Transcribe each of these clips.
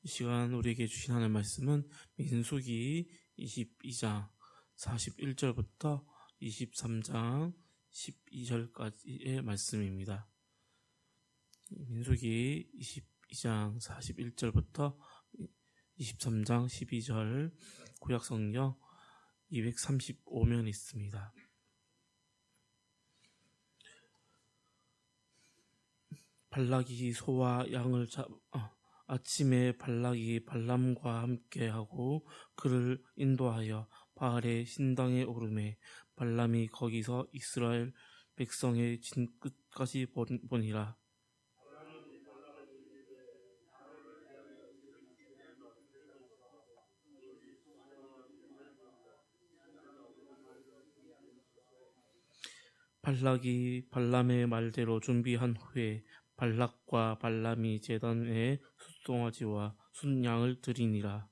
이 시간 우리에게 주신 하나님의 말씀은 민수기 22장 41절부터 23장 12절까지의 말씀입니다. 민수기 22장 41절부터 23장 12절 구약성경 235면 있습니다. 발락이 소와 양을 아침에 발락이 발람과 함께하고 그를 인도하여 바알의 신당에 오르매 발람이 거기서 이스라엘 백성의 진 끝까지 보니라. 발락이 발람의 말대로 준비한 후에 발락과 발람이 제단에 숫송아지와 순양을 드리니라.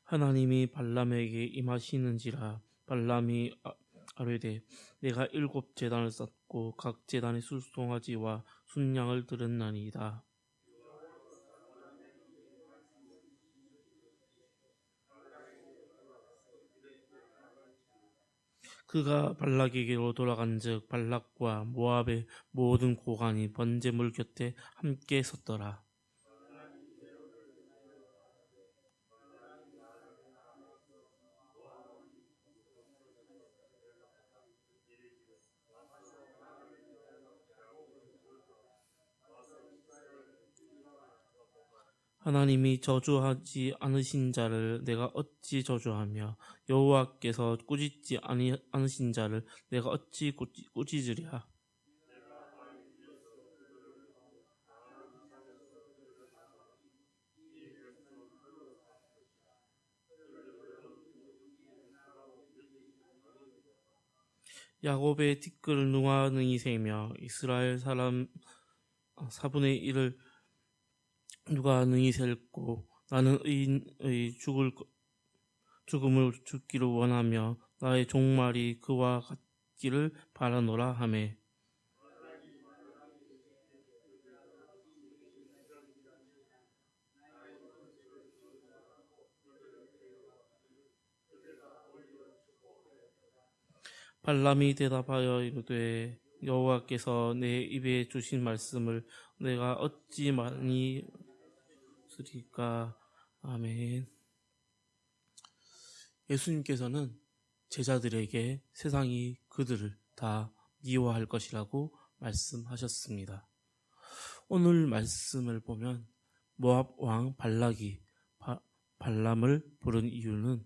하나님이 발람에게 임하시는지라. 발람이 아뢰되 내가 7 제단을 쌓고 각 제단에 숫송아지와 순양을 드렸나이다. 그가 발락에게로 돌아간즉 발락과 모압의 모든 고관이 번제물 곁에 함께 섰더라. 하나님이 저주하지 않으신 자를 내가 어찌 저주하며 여호와께서 꾸짖지 않으신 자를 내가 어찌 꾸짖으랴. 야곱의 티끌을 누가 능히 세며 이스라엘 사람 4분의 1을 누가 능히 셀고 나는 의인의 죽음을 죽기를 원하며 나의 종말이 그와 같기를 바라노라 하매 발람이 대답하여 이르되 여호와께서 내 입에 주신 말씀을 내가 어찌 많이 쓰리까. 아멘. 예수님께서는 제자들에게 세상이 그들을 다 미워할 것이라고 말씀하셨습니다. 오늘 말씀을 보면 모압 왕 발락이 발람을 부른 이유는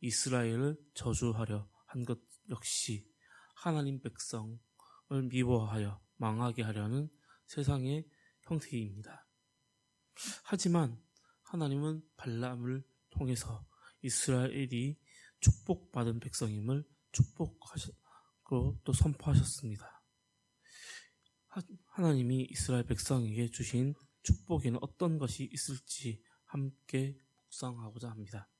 이스라엘을 저주하려 한 것 역시 하나님 백성을 미워하여 망하게 하려는 세상의 형태입니다. 하지만 하나님은 발람을 통해서 이스라엘이 축복받은 백성임을 축복하셨고 또 선포하셨습니다. 하나님이 이스라엘 백성에게 주신 축복에는 어떤 것이 있을지 함께 묵상하고자 합니다.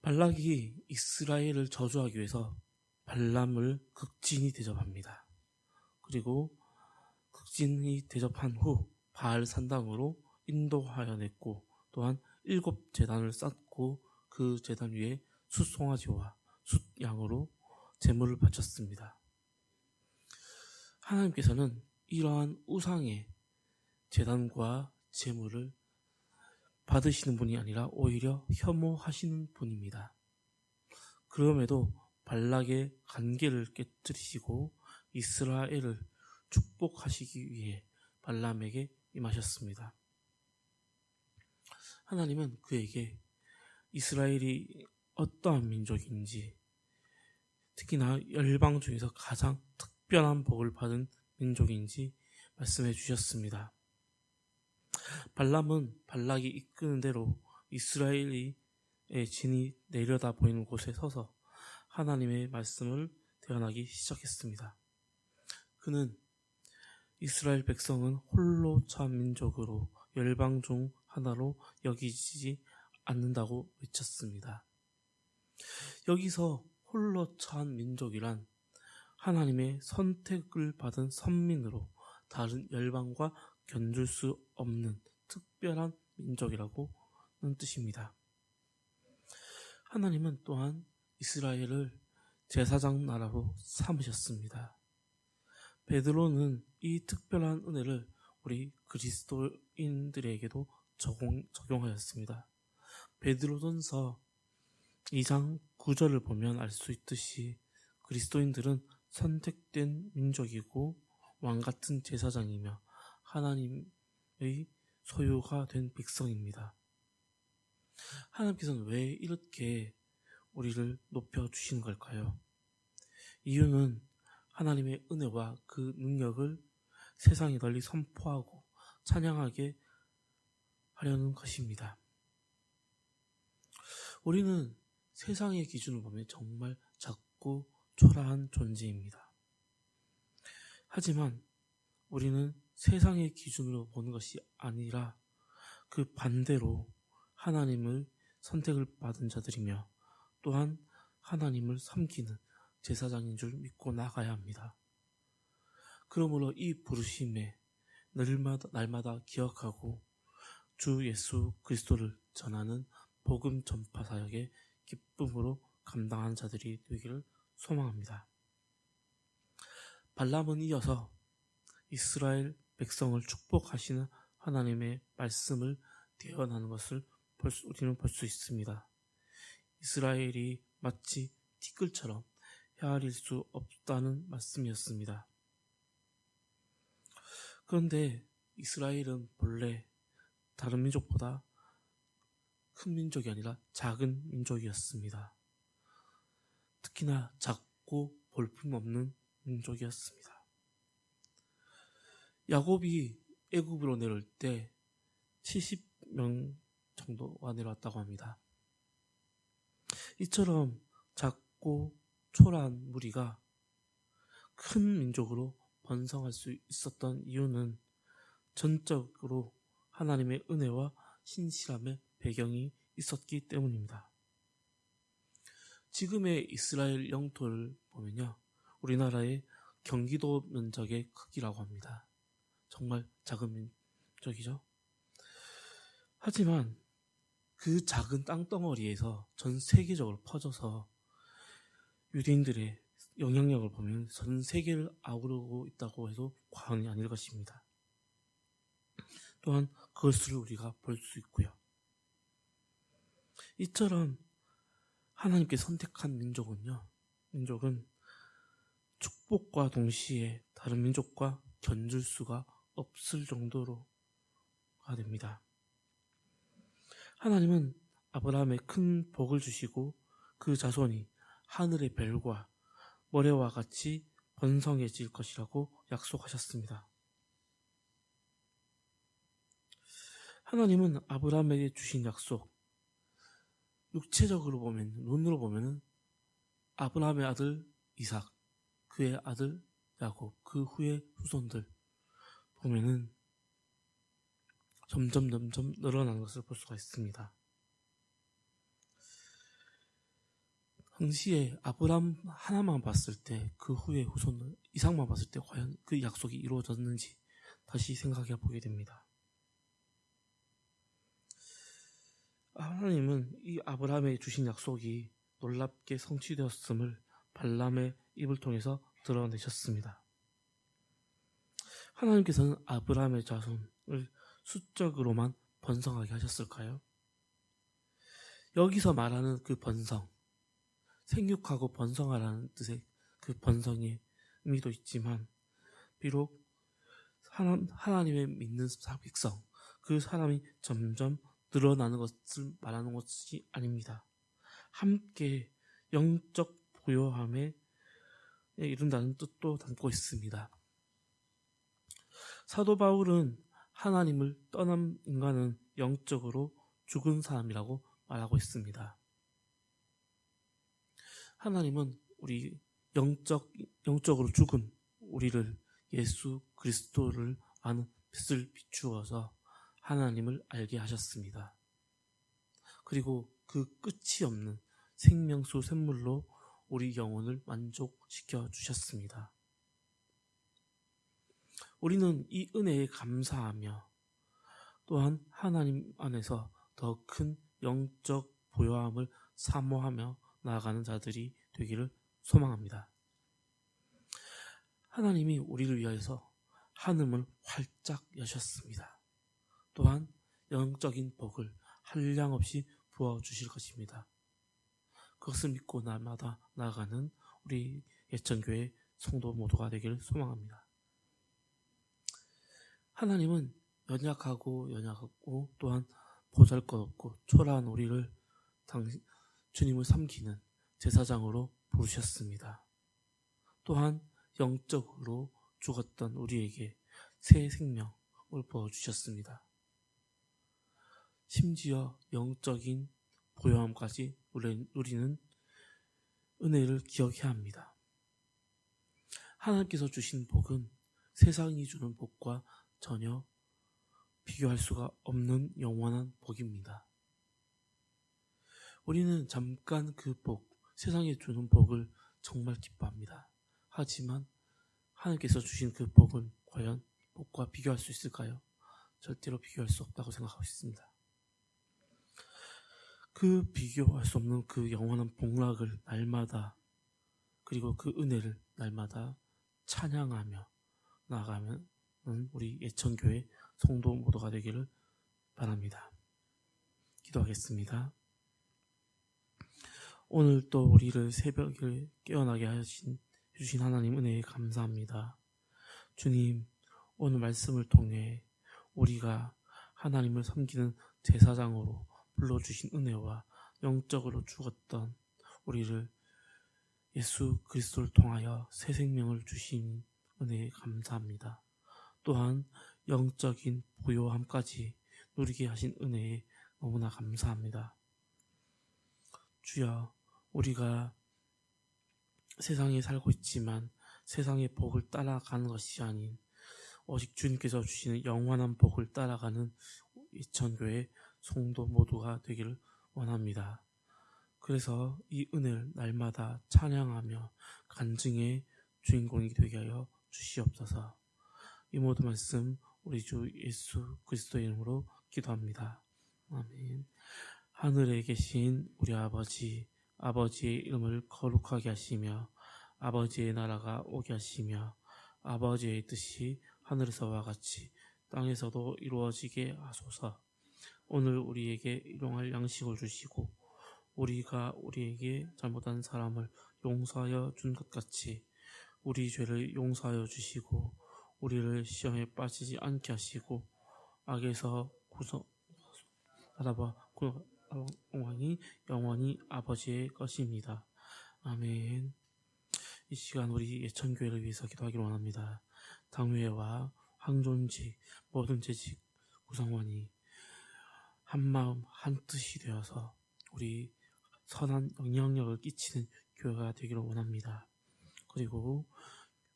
발락이 이스라엘을 저주하기 위해서 발람을 극진히 대접합니다. 그리고 극진히 대접한 후 바알 산당으로 인도하여 냈고 또한 7 제단을 쌓고 그 제단 위에 숫송아지와 숫양으로 제물을 바쳤습니다. 하나님께서는 이러한 우상의 제단과 제물을 받으시는 분이 아니라 오히려 혐오하시는 분입니다. 그럼에도 발락의 관계를 깨뜨리시고 이스라엘을 축복하시기 위해 발람에게 임하셨습니다. 하나님은 그에게 이스라엘이 어떠한 민족인지, 특히나 열방 중에서 가장 특별한 복을 받은 민족인지 말씀해 주셨습니다. 발람은 발락이 이끄는 대로 이스라엘의 진이 내려다 보이는 곳에 서서 하나님의 말씀을 대언하기 시작했습니다. 그는 이스라엘 백성은 홀로 처한 민족으로 열방 중 하나로 여기지 않는다고 외쳤습니다. 여기서 홀로 처한 민족이란 하나님의 선택을 받은 선민으로 다른 열방과 견줄 수 없는 특별한 민족이라고는 뜻입니다. 하나님은 또한 이스라엘을 제사장 나라로 삼으셨습니다. 베드로는 이 특별한 은혜를 우리 그리스도인들에게도 적용하였습니다. 베드로전서 2장 9절을 보면 알 수 있듯이 그리스도인들은 선택된 민족이고 왕같은 제사장이며 하나님의 소유가 된 백성입니다. 하나님께서는 왜 이렇게 우리를 높여주시는 걸까요? 이유는 하나님의 은혜와 그 능력을 세상에 널리 선포하고 찬양하게 하려는 것입니다. 우리는 세상의 기준을 보면 정말 작고 초라한 존재입니다. 하지만 우리는 세상의 기준으로 보는 것이 아니라 그 반대로 하나님을 선택을 받은 자들이며 또한 하나님을 섬기는 제사장인 줄 믿고 나가야 합니다. 그러므로 이 부르심에 날마다 기억하고 주 예수 그리스도를 전하는 복음 전파 사역에 기쁨으로 감당하는 자들이 되기를 소망합니다. 발람은 이어서 이스라엘 백성을 축복하시는 하나님의 말씀을 대언하는 것을 우리는 볼 수 있습니다. 이스라엘이 마치 티끌처럼 헤아릴 수 없다는 말씀이었습니다. 그런데 이스라엘은 본래 다른 민족보다 큰 민족이 아니라 작은 민족이었습니다. 특히나 작고 볼품없는 민족이었습니다. 야곱이 애굽으로 내려올 때 70명 정도가 내려왔다고 합니다. 이처럼 작고 초라한 무리가 큰 민족으로 번성할 수 있었던 이유는 전적으로 하나님의 은혜와 신실함의 배경이 있었기 때문입니다. 지금의 이스라엘 영토를 보면요, 우리나라의 경기도 면적의 크기라고 합니다. 정말 작은 민족이죠. 하지만 그 작은 땅덩어리에서 전 세계적으로 퍼져서 유대인들의 영향력을 보면 전 세계를 아우르고 있다고 해도 과언이 아닐 것입니다. 또한 그것을 우리가 볼 수 있고요. 이처럼 하나님께 선택한 민족은 축복과 동시에 다른 민족과 견줄 수가 없을 정도로가 됩니다. 하나님은 아브라함에 큰 복을 주시고 그 자손이 하늘의 별과 모래와 같이 번성해질 것이라고 약속하셨습니다. 하나님은 아브라함에게 주신 약속, 육체적으로 보면, 눈으로 보면은 아브라함의 아들 이삭, 그의 아들 야곱, 그 후의 후손들 보면은 점점 늘어나는 것을 볼 수가 있습니다. 당시에 아브라함 하나만 봤을 때 그 후의 후손 이삭만 봤을 때 과연 그 약속이 이루어졌는지 다시 생각해 보게 됩니다. 하나님은 이 아브라함에 주신 약속이 놀랍게 성취되었음을 발람의 입을 통해서 드러내셨습니다. 하나님께서는 아브라함의 자손을 수적으로만 번성하게 하셨을까요? 여기서 말하는 그 번성, 생육하고 번성하라는 뜻의 그 번성의 의미도 있지만 비록 하나님의 믿는 백성, 그 사람이 점점 늘어나는 것을 말하는 것이 아닙니다. 함께 영적 부요함에 이룬다는 뜻도 담고 있습니다. 사도 바울은 하나님을 떠난 인간은 영적으로 죽은 사람이라고 말하고 있습니다. 하나님은 우리 영적으로 죽은 우리를 예수 그리스도를 아는 빛을 비추어서 하나님을 알게 하셨습니다. 그리고 그 끝이 없는 생명수 샘물로 우리 영혼을 만족시켜 주셨습니다. 우리는 이 은혜에 감사하며 또한 하나님 안에서 더 큰 영적 보혈함을 사모하며 나아가는 자들이 되기를 소망합니다. 하나님이 우리를 위하여서 하늘을 활짝 여셨습니다. 또한 영적인 복을 한량없이 부어주실 것입니다. 그것을 믿고 날마다 나아가는 우리 예천교회 성도 모두가 되기를 소망합니다. 하나님은 연약하고 또한 보잘것없고 초라한 우리를 주님을 섬기는 제사장으로 부르셨습니다. 또한 영적으로 죽었던 우리에게 새 생명을 부어주셨습니다. 심지어 영적인 보혈함까지 우리는 은혜를 기억해야 합니다. 하나님께서 주신 복은 세상이 주는 복과 전혀 비교할 수가 없는 영원한 복입니다. 우리는 잠깐 그 복, 세상에 주는 복을 정말 기뻐합니다. 하지만 하나님께서 주신 그 복은 과연 복과 비교할 수 있을까요? 절대로 비교할 수 없다고 생각하고 있습니다. 그 비교할 수 없는 그 영원한 복락을 날마다, 그리고 그 은혜를 날마다 찬양하며 나아가면 우리 예천교회 성도 모두가 되기를 바랍니다. 기도하겠습니다. 오늘 또 우리를 새벽을 깨어나게 해주신 하나님 은혜에 감사합니다. 주님, 오늘 말씀을 통해 우리가 하나님을 섬기는 제사장으로 불러주신 은혜와 영적으로 죽었던 우리를 예수 그리스도를 통하여 새 생명을 주신 은혜에 감사합니다. 또한 영적인 부요함까지 누리게 하신 은혜에 너무나 감사합니다. 주여, 우리가 세상에 살고 있지만 세상의 복을 따라가는 것이 아닌 오직 주님께서 주시는 영원한 복을 따라가는 예천교회 성도 모두가 되기를 원합니다. 그래서 이 은혜를 날마다 찬양하며 간증의 주인공이 되게 하여 주시옵소서. 이 모든 말씀 우리 주 예수 그리스도의 이름으로 기도합니다. 아멘. 하늘에 계신 우리 아버지의 이름을 거룩하게 하시며 아버지의 나라가 오게 하시며 아버지의 뜻이 하늘에서와 같이 땅에서도 이루어지게 하소서. 오늘 우리에게 일용할 양식을 주시고 우리가 우리에게 잘못한 사람을 용서하여 준 것 같이 우리 죄를 용서하여 주시고 우리를 시험에 빠지지 않게 하시고 악에서 구원받아 영광이 영원히 아버지의 것입니다. 아멘. 이 시간 우리 예천교회를 위해서 기도하기를 원합니다. 당회와 황존직 모든 재직 구성원이 한마음 한뜻이 되어서 우리 선한 영향력을 끼치는 교회가 되기를 원합니다. 그리고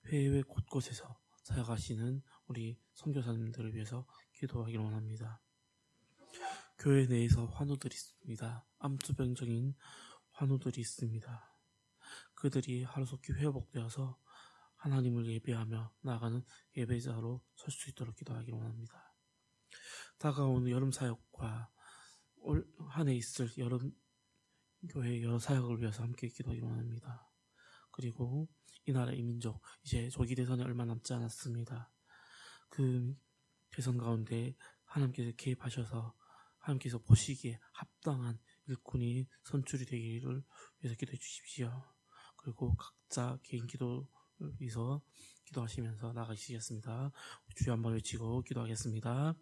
해외 곳곳에서 사역하시는 우리 선교사님들을 위해서 기도하기를 원합니다. 교회 내에서 환우들이 있습니다. 암투병적인 환우들이 있습니다. 그들이 하루속히 회복되어서 하나님을 예배하며 나아가는 예배자로 설 수 있도록 기도하기를 원합니다. 다가오는 여름 사역과 올 한 해 있을 여름 교회 여러 사역을 위해서 함께 기도하기를 원합니다. 그리고 이 나라 이 민족 이제 조기 대선이 얼마 남지 않았습니다. 그 대선 가운데 하나님께서 개입하셔서 하나님께서 보시기에 합당한 일꾼이 선출이 되기를 위해서 기도해 주십시오. 그리고 각자 개인 기도를 위해서 기도하시면서 나가시겠습니다. 주여 한번 외치고 기도하겠습니다.